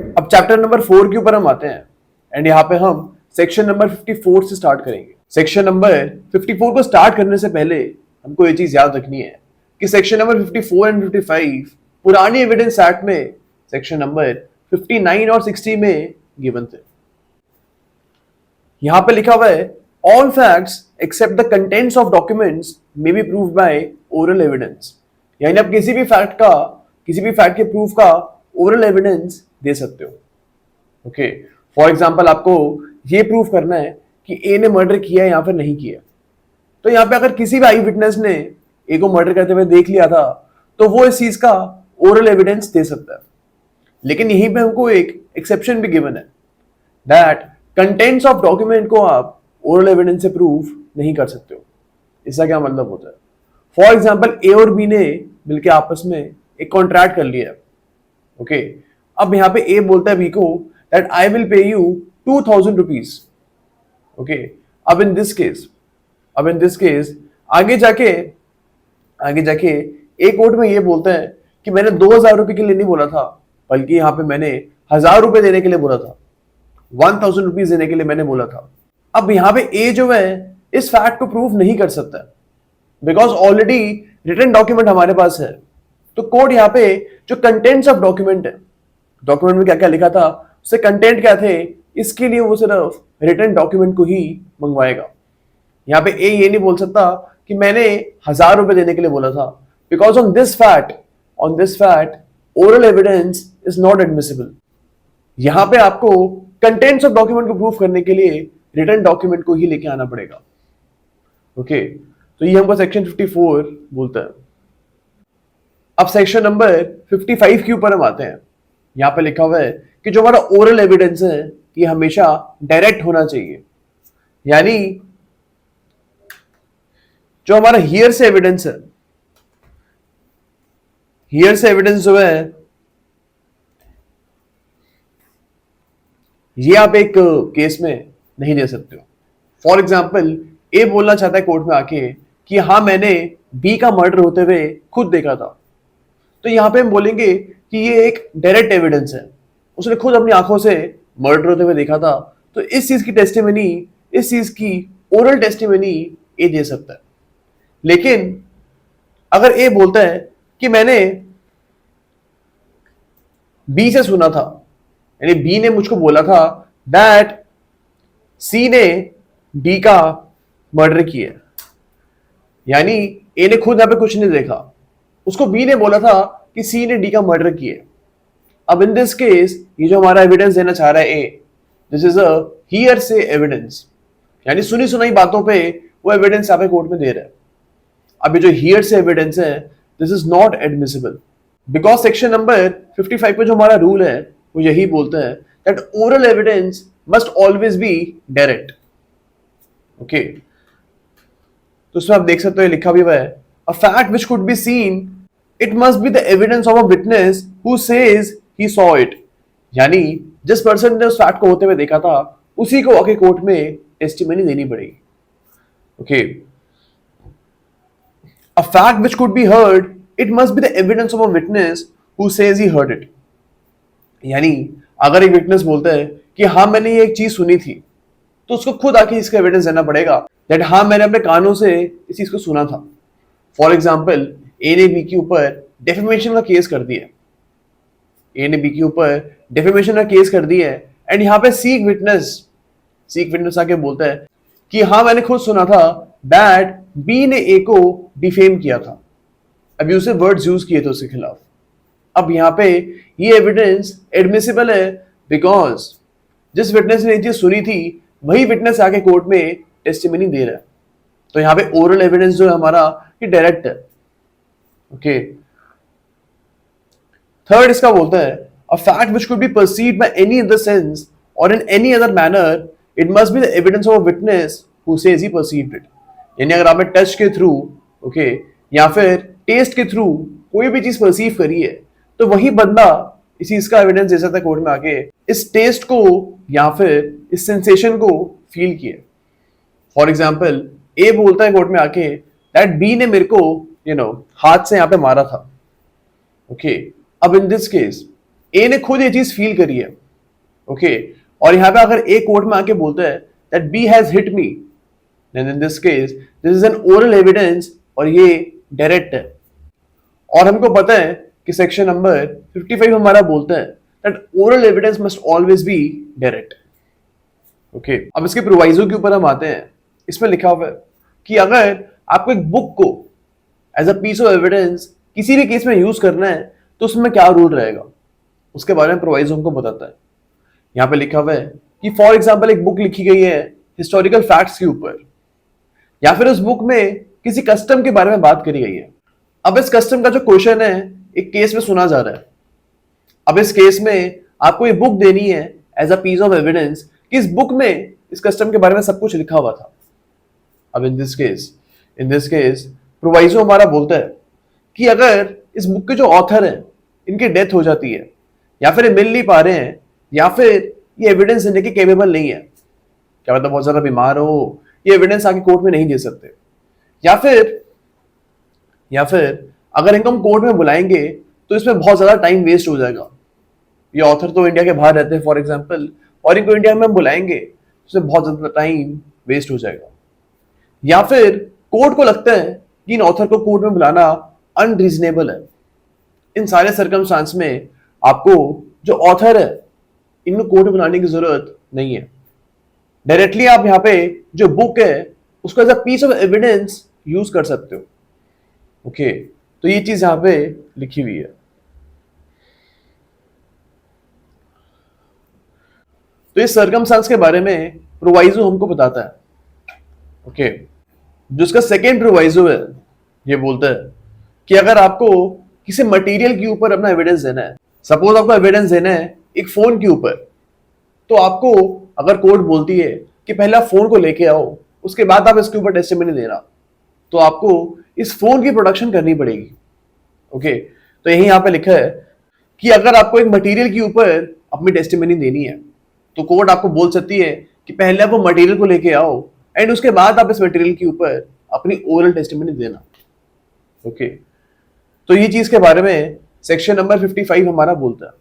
अब chapter number 4 के ऊपर हम आते हैं एंड यहाँ पे हम सेक्शन नंबर 54 से स्टार्ट करेंगे। सेक्शन नंबर 54 को स्टार्ट करने से पहले हमको ये चीज याद रखनी है कि सेक्शन नंबर 54 एंड 55 पुरानी एविडेंस एक्ट में सेक्शन नंबर 59 और 60 में गिवन थे। यहां पे लिखा हुआ है all facts except the contents of documents may be proved by oral evidence, यानी आप किसी भी फैक्ट के प्रूफ का ओरल एविडेंस दे सकते हो। ओके, फॉर एग्जांपल आपको ये प्रूफ करना है कि ए ने मर्डर किया या फिर नहीं किया, तो यहाँ पे अगर किसी भी आई विटनेस ने ए को मर्डर करते हुए देख लिया था तो वो इस चीज का ओरल एविडेंस दे सकता है। लेकिन यहीं पे हमको एक एक्सेप्शन भी गिवन है दैट कंटेंट्स ऑफ डॉक्यूमेंट को आप ओरल एविडेंस से प्रूफ नहीं कर सकते हो। इसका क्या मतलब होता है? फॉर एग्जाम्पल ए और बी ने मिलकर आपस में एक कॉन्ट्रैक्ट कर लिया। ओके, अब यहाँ पे ए बोलता है बी को that I will pay you 2000 rupees. Okay, अब इन दिस केस आगे जाके एक कोर्ट में ये बोलता है कि मैंने 2000 रुपए के लिए नहीं बोला था, बल्कि यहाँ पे मैंने 1000 रुपए देने के लिए बोला था, 1000 रुपीज देने के लिए मैंने बोला था। अब यहाँ पे ए जो है इस फैक्ट को प्रूव नहीं कर सकता बिकॉज ऑलरेडी रिटन डॉक्यूमेंट हमारे पास है। तो कोर्ट यहाँ पे जो कंटेंट्स ऑफ डॉक्यूमेंट है, डॉक्यूमेंट में क्या क्या लिखा था, उससे कंटेंट क्या थे, इसके लिए वो सिर्फ रिटन डॉक्यूमेंट को ही मंगवाएगा। यहाँ पे ए ये नहीं बोल सकता कि मैंने 1000 रुपए देने के लिए बोला था, because on this fact oral evidence is not admissible. यहां पे आपको कंटेंट्स ऑफ डॉक्यूमेंट को प्रूव करने के लिए रिटन डॉक्यूमेंट को ही लेके आना पड़ेगा। ओके, तो ये हमको सेक्शन 54 बोलता है। अब सेक्शन नंबर 55 के ऊपर हम आते हैं। यहां पे लिखा हुआ है कि जो हमारा ओरल एविडेंस है ये हमेशा डायरेक्ट होना चाहिए, यानी जो हमारा हियर से एविडेंस है, हियर से एविडेंस जो है ये आप एक केस में नहीं दे सकते हो। फॉर एग्जाम्पल ए बोलना चाहता है कोर्ट में आके कि हाँ मैंने बी का मर्डर होते हुए खुद देखा था, तो यहां पे हम बोलेंगे कि ये एक डायरेक्ट एविडेंस है, उसने खुद अपनी आंखों से मर्डर होते हुए देखा था, तो इस चीज की ओरल टेस्टिमनी ए दे सकता है। लेकिन अगर ए बोलता है कि मैंने बी से सुना था, यानी बी ने मुझको बोला था दैट सी ने डी का मर्डर किया, यानी ए ने खुद यहां पे कुछ नहीं देखा, उसको बी ने बोला था कि सी ने डी का मर्डर किया। अब इन दिस केस ये जो हमारा एविडेंस देना चाह रहा है ए, दिस इज अ हियर से एविडेंस, यानी सुनी सुनाई बातों पे वो एविडेंस यहां पे कोर्ट में दे रहा है। अब ये जो हियर से एविडेंस है this is not admissible because section number 55 पे जो हमारा रूल है वो यही बोलता है that oral evidence must always be direct. Okay, तो इसमें आप देख सकते हो लिखा भी हुआ है a fact which could be seen it must be the evidence of a witness who says he saw it, यानी जिस पर्सन ने उस फैक्ट को होते हुए देखा था उसी को आके कोर्ट में टेस्टिमनी देनी पड़ेगी। Okay, a fact which could be heard it must be the evidence of a witness who says he heard it, यानी अगर एक विटनेस बोलता है कि हाँ मैंने ये एक चीज सुनी थी, तो उसको खुद आके इसका एविडेंस देना पड़ेगा दैट हाँ मैंने अपने कानों से इस चीज को सुना था। फॉर एग्जाम्पल ए ने बी के ऊपर डेफेमेशन का केस कर दिया, एंड यहाँ पे सीक विटनेस आके बोलता है कि हाँ मैंने खुद सुना था दैट बी ने ए को डिफेम किया था, अब्यूसिव वर्ड्स यूज किए थे उसके खिलाफ। अब यहाँ पे ये एविडेंस एडमिसिबल है बिकॉज जिस विटनेस ने ये चीज सुनी थी वही विटनेस आके कोर्ट में टेस्टिमनी दे रहा है। तो यहाँ पे ओरल एविडेंस जो है हमारा ये डायरेक्ट है। ओके, थर्ड इसका बोलता है a fact which could be perceived by any other sense और in any other manner it must be the evidence of a witness who says he perceived it, यानी अगर आपने टच के through okay या फिर टेस्ट के through कोई भी चीज परसीव करी है तो वही बंदा इस चीज का एविडेंस दे सकता है कोर्ट में आके इस टेस्ट को या फिर इस सेंसेशन को फील किए। फॉर एग्जाम्पल ए बोलता है कोर्ट में आके दैट बी ने मेरे को हाथ से यहाँ पे मारा था। ओके, अब इन दिस केस ए ने खुद ये चीज फील करी है, ओके और यहाँ पे अगर ए कोर्ट में आके बोलता है that B has hit me, then in this case this is an oral evidence और ये डायरेक्ट है। और हमको पता है कि सेक्शन नंबर 55 हमारा बोलता है that oral evidence must always be direct, okay. अब इसके प्रोवाइजो के ऊपर हम आते हैं। इसमें लिखा हुआ है कि अगर आपको एक बुक को as a piece of evidence किसी भी केस में यूज करना है तो उसमें क्या रूल रहेगा, उसके बारे में प्रोवाइजो हमको बताता है। यहाँ पे लिखा हुआ है कि फॉर एग्जाम्पल एक बुक लिखी गई है हिस्टोरिकल फैक्ट्स के ऊपर, या फिर उस बुक में किसी कस्टम के बारे में बात करी गई है। अब इस कस्टम का जो क्वेश्चन है एक केस में सुना जा रहा है। अब इस केस में आपको ये बुक देनी है as a piece of evidence कि इस बुक में इस कस्टम के बारे में सब कुछ लिखा हुआ था। अब इन दिस केस प्रोवाइजो हमारा बोलता है कि अगर इस बुक के जो ऑथर हैं इनकी डेथ हो जाती है, या फिर ये मिल नहीं पा रहे हैं, या फिर ये एविडेंस देने के केपेबल नहीं है, क्या मतलब बहुत ज्यादा बीमार हो, ये एविडेंस आके कोर्ट में नहीं दे सकते, या फिर अगर इनको हम कोर्ट में बुलाएंगे तो इसमें बहुत ज्यादा टाइम वेस्ट हो जाएगा। ये ऑथर तो इंडिया के बाहर रहते हैं फॉर एग्जाम्पल, और इनको इंडिया में हम बुलाएंगे तो इसमें बहुत ज्यादा टाइम वेस्ट हो जाएगा। या फिर कोर्ट को लगता है कि इन ऑथर को कोर्ट में बुलाना अनरीजनेबल है। इन सारे सर्कमस्टांस में आपको जो ऑथर है इनको कोर्ट में बुलाने की जरूरत नहीं है। डायरेक्टली आप यहाँ पे जो बुक है उसको as a piece of evidence use कर सकते हो, ओके तो ये चीज यहाँ पे लिखी हुई है। तो इस सर्कमस्टांस के बारे में प्रोवाइजो हमको बताता है, ओके जो इसका सेकेंड प्रोवाइजो है ये बोलता है कि अगर आपको किसी मटेरियल के ऊपर अपना एविडेंस देना है, सपोज आपको एविडेंस देना है एक फोन के ऊपर, तो आपको अगर कोर्ट बोलती है कि पहले आप फोन को लेके आओ उसके बाद आप इसके ऊपर टेस्टिमनी देना, तो आपको इस फोन की प्रोडक्शन करनी पड़ेगी, ओके तो यही यहाँ पे लिखा है कि अगर आपको एक मटेरियल के ऊपर अपनी टेस्टिमनी देनी है तो कोर्ट आपको बोल सकती है कि पहले आप वो मटेरियल को लेके आओ एंड उसके बाद आप इस मटेरियल के ऊपर अपनी ओरल टेस्टिमनी देना, ओके तो ये चीज के बारे में सेक्शन नंबर 55 हमारा बोलता है।